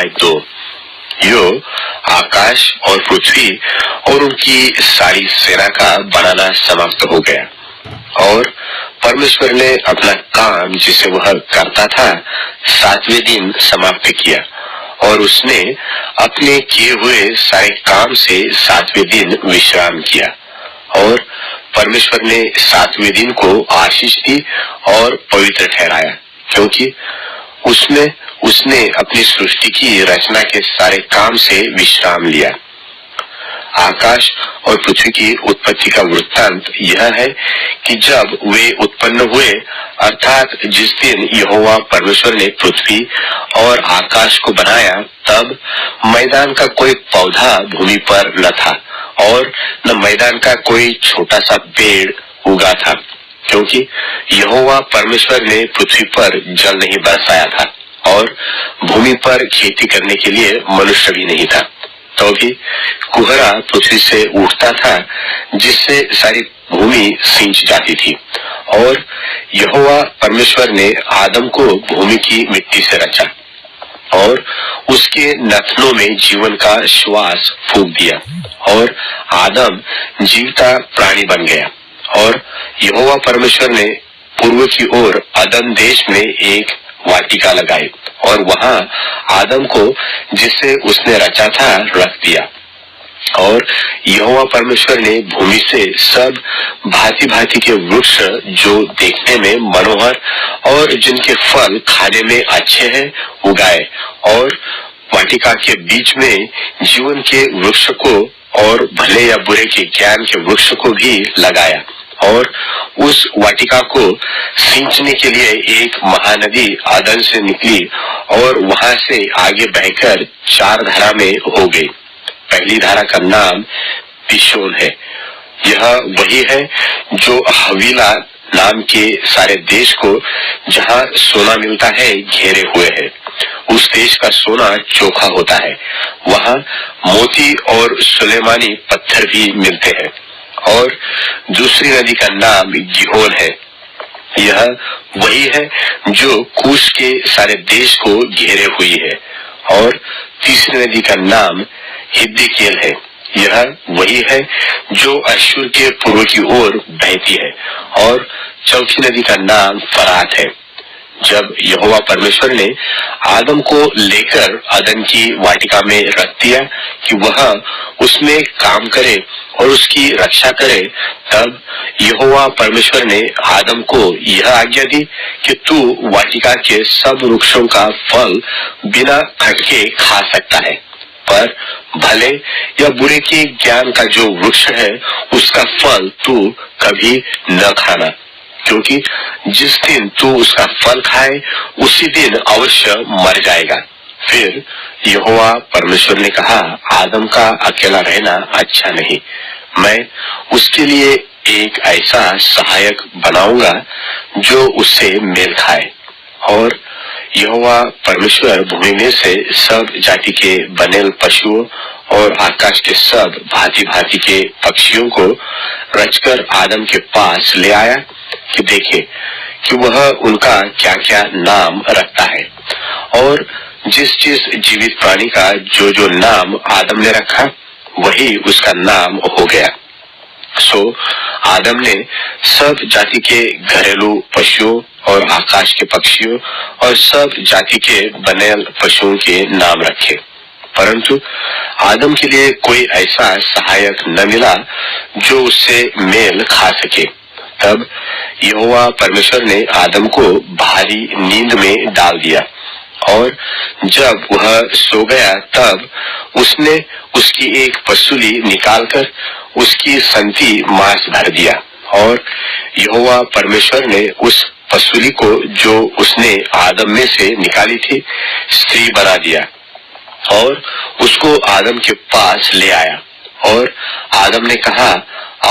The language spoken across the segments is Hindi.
अध्याय 2। यो आकाश और पृथ्वी और उनकी सारी सेना का बनाना समाप्त हो गया और परमेश्वर ने अपना काम जिसे वह करता था 7वें दिन समाप्त किया और उसने अपने किए हुए सारे काम से 7वें दिन विश्राम किया। और परमेश्वर ने 7वें दिन को आशीष दी और पवित्र ठहराया, क्योंकि उसमें उसने अपनी सृष्टि की रचना के सारे काम से विश्राम लिया। आकाश और पृथ्वी की उत्पत्ति का वृत्तांत यह है कि जब वे उत्पन्न हुए, अर्थात जिस दिन यहोवा परमेश्वर ने पृथ्वी और आकाश को बनाया, तब मैदान का कोई पौधा भूमि पर न था और न मैदान का कोई छोटा सा पेड़ उगा था, क्योंकि यहोवा परमेश्वर ने पृथ्वी पर जल नहीं बरसाया था और भूमि पर खेती करने के लिए मनुष्य भी नहीं था। तो भी कुहरा पृथ्वी से उठता था, जिससे सारी भूमि सींच जाती थी। और यहोवा परमेश्वर ने आदम को भूमि की मिट्टी से रचा और उसके नथनों में जीवन का श्वास फूंक दिया और आदम जीवता प्राणी बन गया। और यहोवा परमेश्वर ने पूर्व की ओर अदन देश में एक वाटिका लगाई और वहां आदम को जिसे उसने रचा था रख दिया। और यहोवा परमेश्वर ने भूमि से सब भांति भांति के वृक्ष जो देखने में मनोहर और जिनके फल खाने में अच्छे हैं उगाए और वाटिका के बीच में जीवन के वृक्ष को और भले या बुरे के ज्ञान के वृक्ष को भी लगाया। और उस वाटिका को सींचने के लिए एक महानदी अदन से निकली और वहां से आगे बहकर 4 धारा में हो गई। पहली धारा का नाम पिशोन है। यह वही है जो हवीला नाम के सारे देश को, जहां सोना मिलता है, घेरे हुए है। उस देश का सोना चोखा होता है। वहां मोती और सुलेमानी पत्थर भी मिलते हैं। और दूसरी नदी का नाम गिहोन है। यह वही है जो कूश के सारे देश को घेरे हुई है। और तीसरी नदी का नाम हिद्देकेल है। यह वही है जो अश्शूर के पूर्व की ओर बहती है। और चौथी नदी का नाम फरात है। जब यहोवा परमेश्वर ने आदम को लेकर अदन की वाटिका में रख दिया कि वह उसमें काम करे और उसकी रक्षा करे, तब यहोवा परमेश्वर ने आदम को यह आज्ञा दी कि तू वाटिका के सब वृक्षों का फल बिना खटके खा सकता है, पर भले या बुरे के ज्ञान का जो वृक्ष है उसका फल तू कभी न खाना, क्योंकि जिस दिन तू उसका फल खाए उसी दिन अवश्य मर जाएगा। फिर यहोवा परमेश्वर ने कहा, आदम का अकेला रहना अच्छा नहीं, मैं उसके लिए एक ऐसा सहायक बनाऊंगा जो उससे मेल खाए। और यहोवा परमेश्वर भूमि में से सब जाति के बनेल पशुओं और आकाश के सब भांति भांति के पक्षियों को रचकर आदम के पास ले आया कि देखे कि वह उनका क्या क्या नाम रखता है। और जिस जिस जीवित प्राणी का जो जो नाम आदम ने रखा, वही उसका नाम हो गया। सो आदम ने सब जाति के घरेलू पशुओं और आकाश के पक्षियों और सब जाति के बनेल पशुओं के नाम रखे, परंतु आदम के लिए कोई ऐसा सहायक न मिला जो उससे मेल खा सके। तब यहोवा परमेश्वर ने आदम को भारी नींद में डाल दिया और जब वह सो गया, तब उसने उसकी एक पसुली निकालकर उसकी संति मांस भर दिया। और यहोवा परमेश्वर ने उस पसुली को जो उसने आदम में से निकाली थी स्त्री बना दिया और उसको आदम के पास ले आया। और आदम ने कहा,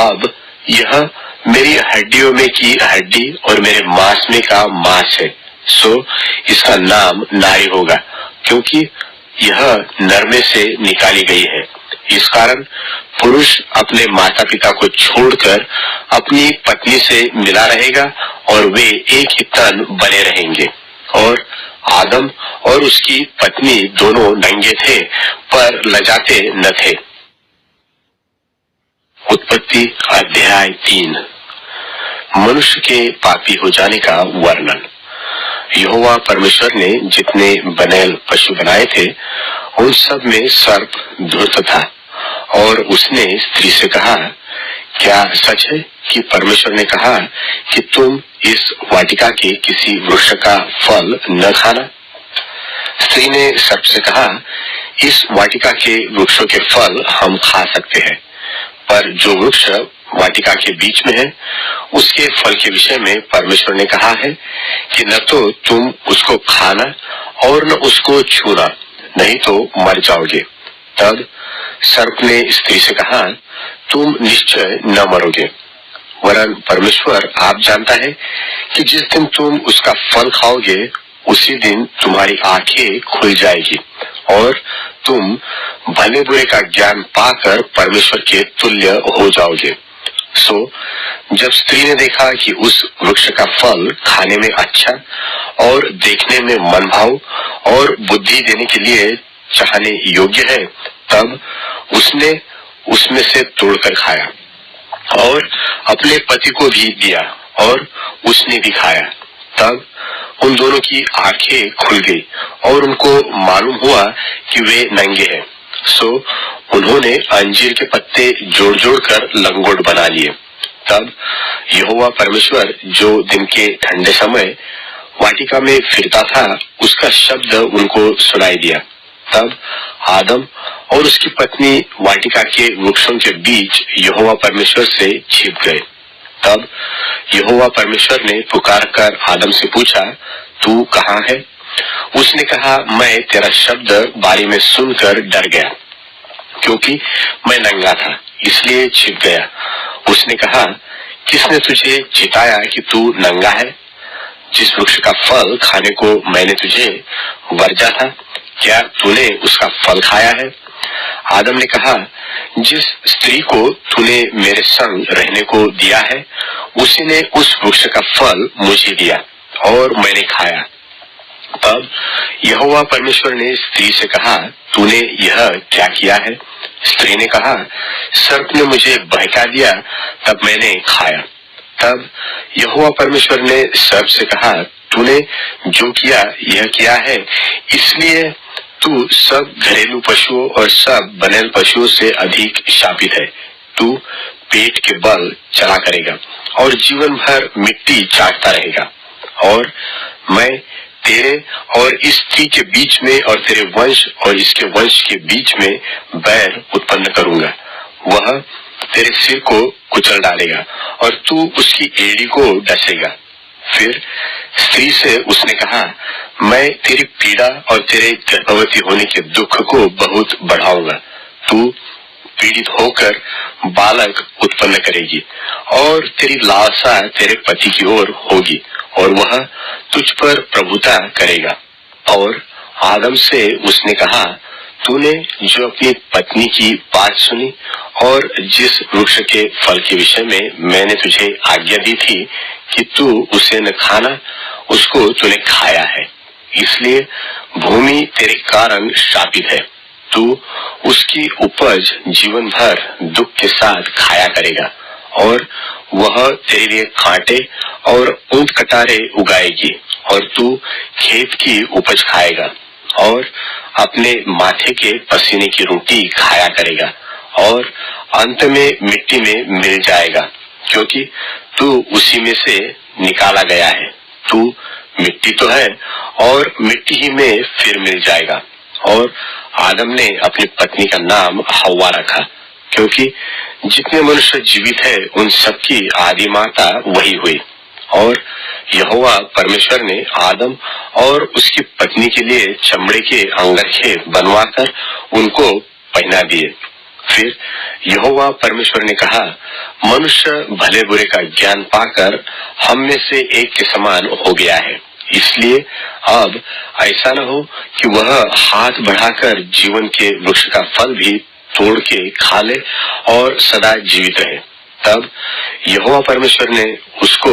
अब यह मेरी हड्डियों में की हड्डी और मेरे मांस में का मांस है, सो इसका नाम नारी होगा, क्योंकि यह नर में से निकाली गई है। इस कारण पुरुष अपने माता पिता को छोड़कर अपनी पत्नी से मिला रहेगा और वे एक ही तन बने रहेंगे। और आदम और उसकी पत्नी दोनों नंगे थे पर लजाते न थे। उत्पत्ति अध्याय 3। मनुष्य के पापी हो जाने का वर्णन। यहोवा परमेश्वर ने जितने बनेल पशु बनाए थे उन सब में सर्प धूर्त था, और उसने स्त्री से कहा, क्या सच है कि परमेश्वर ने कहा कि तुम इस वाटिका के किसी वृक्ष का फल न खाना? स्त्री ने सर्प से कहा, इस वाटिका के वृक्षों के फल हम खा सकते हैं, पर जो वृक्ष वाटिका के बीच में है उसके फल के विषय में परमेश्वर ने कहा है कि न तो तुम उसको खाना और न उसको छूना, नहीं तो मर जाओगे। तब सर्प ने स्त्री से कहा, तुम निश्चय न मरोगे, वरन परमेश्वर आप जानता है कि जिस दिन तुम उसका फल खाओगे उसी दिन तुम्हारी आंखें खुल जाएगी और तुम भले बुरे का ज्ञान पाकर परमेश्वर के तुल्य हो जाओगे। सो जब स्त्री ने देखा कि उस वृक्ष का फल खाने में अच्छा और देखने में मनभाव और बुद्धि देने के लिए चाहने योग्य है, तब उसने उसमें से तोड़कर खाया और अपने पति को भी दिया और उसने भी खाया। तब उन दोनों की आंखें खुल गई और उनको मालूम हुआ कि वे नंगे हैं। सो उन्होंने अंजीर के पत्ते जोड़ जोड़ कर लंगोट बना लिए। तब यहोवा परमेश्वर जो दिन के ठंडे समय वाटिका में फिरता था उसका शब्द उनको सुनाई दिया। तब आदम और उसकी पत्नी वाटिका के वृक्षों के बीच यहोवा परमेश्वर से छिप गए। तब यहोवा परमेश्वर ने पुकार कर आदम से पूछा, तू कहाँ है? उसने कहा, मैं तेरा शब्द बारी में सुनकर डर गया, क्योंकि मैं नंगा था इसलिए छिप गया। उसने कहा, किसने तुझे चिताया कि तू नंगा है? जिस वृक्ष का फल खाने को मैंने तुझे वर्जा था, क्या तूने उसका फल खाया है? आदम ने कहा, जिस स्त्री को तूने मेरे संग रहने को दिया है उसी ने उस वृक्ष का फल मुझे दिया और मैंने खाया। तब यहोवा परमेश्वर ने स्त्री से कहा, तूने यह क्या किया है? स्त्री ने कहा, सर्प ने मुझे बहका दिया तब मैंने खाया। तब यहोवा परमेश्वर ने सर्प से कहा, तूने जो किया यह किया है इसलिए तू सब घरेलू पशुओं और सब बनेल पशुओं से अधिक शापित है। तू पेट के बल चला करेगा और जीवन भर मिट्टी चाटता रहेगा। और मैं तेरे और इस स्त्री के बीच में और तेरे वंश और इसके वंश के बीच में बैर उत्पन्न करूंगा। वह तेरे सिर को कुचल डालेगा और तू उसकी एड़ी को डसेगा। फिर स्त्री से उसने कहा, मैं तेरी पीड़ा और तेरे गर्भवती होने के दुख को बहुत बढ़ाऊंगा। तू पीड़ित होकर बालक उत्पन्न करेगी और तेरी लालसा तेरे पति की ओर होगी और वह तुझ पर प्रभुता करेगा। और आदम से उसने कहा, तूने जो अपनी पत्नी की बात सुनी और जिस वृक्ष के फल के विषय में मैंने तुझे आज्ञा दी थी कि तू उसे न खाना, उसको तूने खाया है, इसलिए भूमि तेरे कारण शापित है। तू उसकी उपज जीवन भर दुख के साथ खाया करेगा और वह तेरे लिए कांटे और ऊंट कटारे उगाएगी और तू खेत की उपज खाएगा और अपने माथे के पसीने की रोटी खाया करेगा और अंत में मिट्टी में मिल जाएगा, क्योंकि तू उसी में से निकाला गया है। तू मिट्टी तो है और मिट्टी ही में फिर मिल जाएगा। और आदम ने अपनी पत्नी का नाम हव्वा रखा, क्योंकि जितने मनुष्य जीवित है उन सबकी आदि माता वही हुई। और यहोवा परमेश्वर ने आदम और उसकी पत्नी के लिए चमड़े के अंगरखे बनवाकर उनको पहना दिए। फिर यहोवा परमेश्वर ने कहा, मनुष्य भले बुरे का ज्ञान पाकर हम में से एक के समान हो गया है, इसलिए अब ऐसा न हो कि वह हाथ बढ़ाकर जीवन के वृक्ष का फल भी तोड़ के खा ले और सदा जीवित रहे। तब यहोवा परमेश्वर ने उसको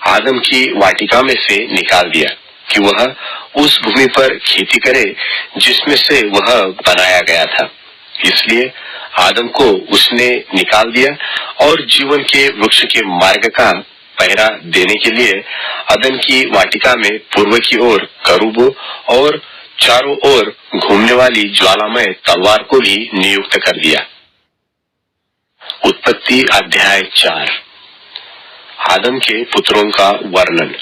आदम की वाटिका में से निकाल दिया कि वह उस भूमि पर खेती करे जिसमें से वह बनाया गया था। इसलिए आदम को उसने निकाल दिया और जीवन के वृक्ष के मार्ग का पहरा देने के लिए अदन की वाटिका में पूर्व की ओर करूबों और चारों ओर घूमने वाली ज्वालामय तलवार को भी नियुक्त कर दिया। उत्पत्ति अध्याय 4। आदम के पुत्रों का वर्णन।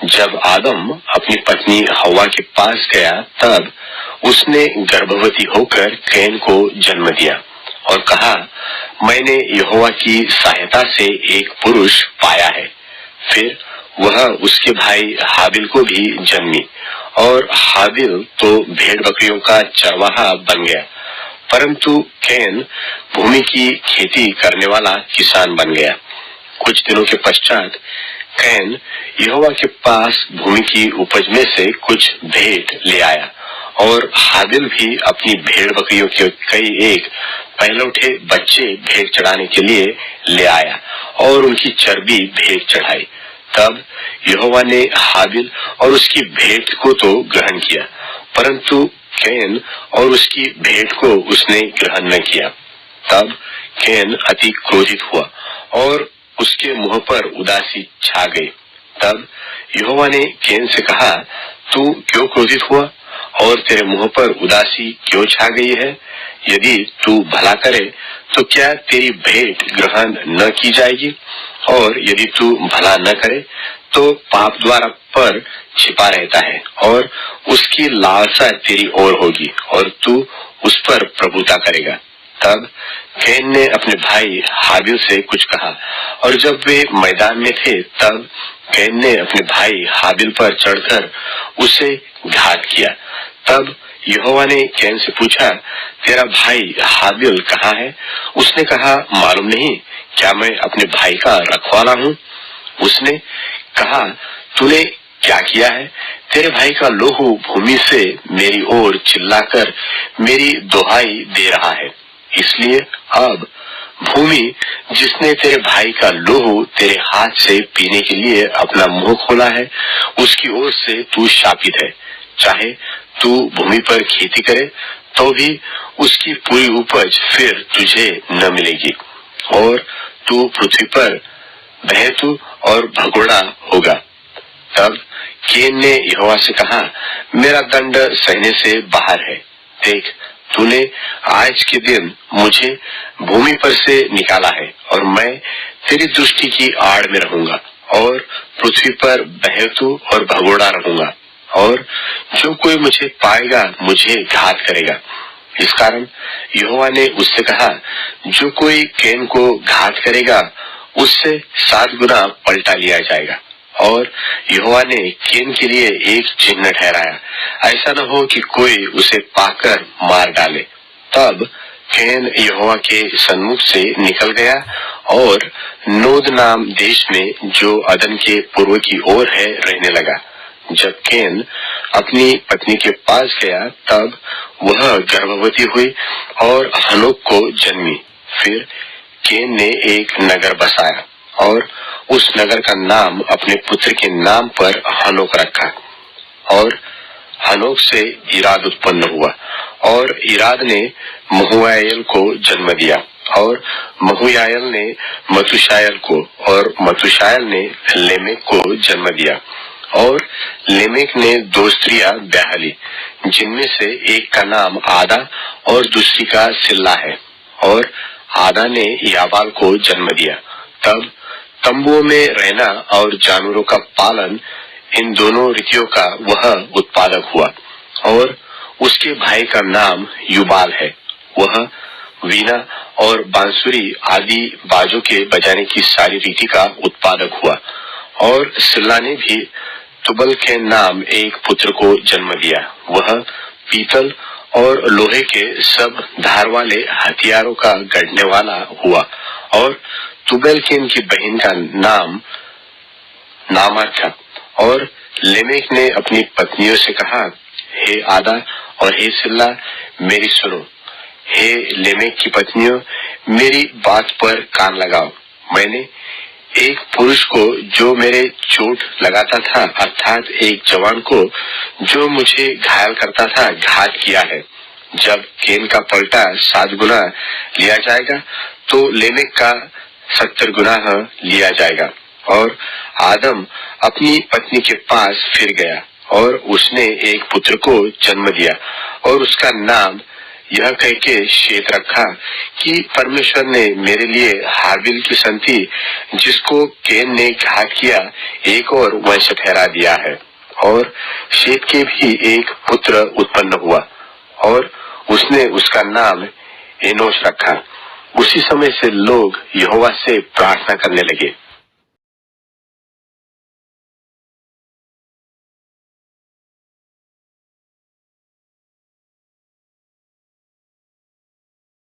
जब आदम अपनी पत्नी हवा के पास गया तब उसने गर्भवती होकर कैन को जन्म दिया और कहा, मैंने यहोवा की सहायता से एक पुरुष पाया है। फिर वह उसके भाई हाबिल को भी जन्मी और हाबिल तो भेड़ बकरियों का चरवाहा बन गया, परंतु कैन भूमि की खेती करने वाला किसान बन गया। कुछ दिनों के पश्चात कैन यहोवा के पास भूमि की उपज में से कुछ भेंट ले आया और हाबिल भी अपनी भेड़ बकरियों के कई एक पहलौठे बच्चे भेंट चढ़ाने के लिए ले आया और उनकी चर्बी भेंट चढ़ाई। तब यहोवा ने हाबिल और उसकी भेंट को तो ग्रहण किया, परंतु कैन और उसकी भेंट को उसने ग्रहण न किया। तब कैन अति क्रोधित हुआ और उसके मुंह पर उदासी छा गई। तब यहोवा ने कैन से कहा, तू क्यों क्रोधित हुआ और तेरे मुंह पर उदासी क्यों छा गई है? यदि तू भला करे तो क्या तेरी भेंट ग्रहण न की जाएगी, और यदि तू भला न करे तो पाप द्वार पर छिपा रहता है और उसकी लालसा तेरी ओर होगी और तू उस पर प्रभुता करेगा। तब कैन ने अपने भाई हाबिल से कुछ कहा और जब वे मैदान में थे तब कैन ने अपने भाई हाबिल पर चढ़कर उसे घात किया। तब यहोवा ने कैन से पूछा, तेरा भाई हाबिल कहाँ है? उसने कहा, मालूम नहीं, क्या मैं अपने भाई का रखवाला हूँ? उसने कहा, तूने क्या किया है? तेरे भाई का लोहू भूमि से मेरी ओर चिल्लाकर मेरी दुहाई दे रहा है। इसलिए अब भूमि जिसने तेरे भाई का लोहू तेरे हाथ से पीने के लिए अपना मुंह खोला है, उसकी ओर से तू शापित है। चाहे तू भूमि पर खेती करे तो भी उसकी पूरी उपज फिर तुझे न मिलेगी और तू पृथ्वी पर बहेतु और भगोड़ा होगा। तब कैन ने यहोवा से कहा, मेरा दंड सहने से बाहर है। देख, तूने आज के दिन मुझे भूमि पर से निकाला है और मैं तेरी दृष्टि की आड़ में रहूंगा और पृथ्वी पर बहेतु और भगोड़ा रहूंगा, और जो कोई मुझे पाएगा मुझे घात करेगा। इस कारण यहोवा ने उससे कहा, जो कोई कैन को घात करेगा उससे 7 गुना पलटा लिया जाएगा। और यहोवा ने कैन के लिए एक चिन्ह ठहराया, ऐसा न हो कि कोई उसे पाकर मार डाले। तब कैन यहोवा के सन्मुख से निकल गया और नोद नाम देश में जो अदन के पूर्व की ओर है रहने लगा। जब कैन अपनी पत्नी के पास गया तब वह गर्भवती हुई और हनोक को जन्मी। फिर कैन ने एक नगर बसाया और उस नगर का नाम अपने पुत्र के नाम पर हनोक रखा। और हनोक से इराद उत्पन्न हुआ और इराद ने महुयाएल को जन्म दिया और महुयाएल ने मतुशायल को और मतुशायल ने लेमेक को जन्म दिया। और लेमेक ने 2 स्त्रियां ब्याह ली, जिनमें से एक का नाम आदा और दूसरी का सिल्ला है, और आदा ने याबाल को जन्म दिया। तब तंबुओं में रहना और जानवरों का पालन, इन दोनों रीतियों का वह उत्पादक हुआ। और उसके भाई का नाम युबाल है। वह वीणा और बांसुरी आदि बाजों के बजाने की सारी रीति का उत्पादक हुआ। और सिल्ला ने भी तुबल के नाम एक पुत्र को जन्म दिया। वह पीतल और लोहे के सब धार वाले हथियारों का गढ़ने वाला हुआ। और तुबेलकेन की बहन का नाम नामा था। और लेमेक ने अपनी पत्नियों से कहा, हे आदा और हे सिल्ला, मेरी सुनो। हे लेमेक की पत्नियों, मेरी बात पर कान लगाओ। मैंने एक पुरुष को जो मेरे चोट लगाता था, अर्थात एक जवान को जो मुझे घायल करता था, घात किया है। जब केन का पलटा 7 गुना लिया जाएगा तो लेमेक का 70 गुना लिया जाएगा। और आदम अपनी पत्नी के पास फिर गया और उसने एक पुत्र को जन्म दिया और उसका नाम यह कह के शेत रखा कि परमेश्वर ने मेरे लिए हाबिल की संति जिसको केन ने घात किया एक और वंश ठहरा दिया है। और शेत के भी एक पुत्र उत्पन्न हुआ और उसने उसका नाम एनोश रखा। उसी समय से लोग यहोवा से प्रार्थना करने लगे।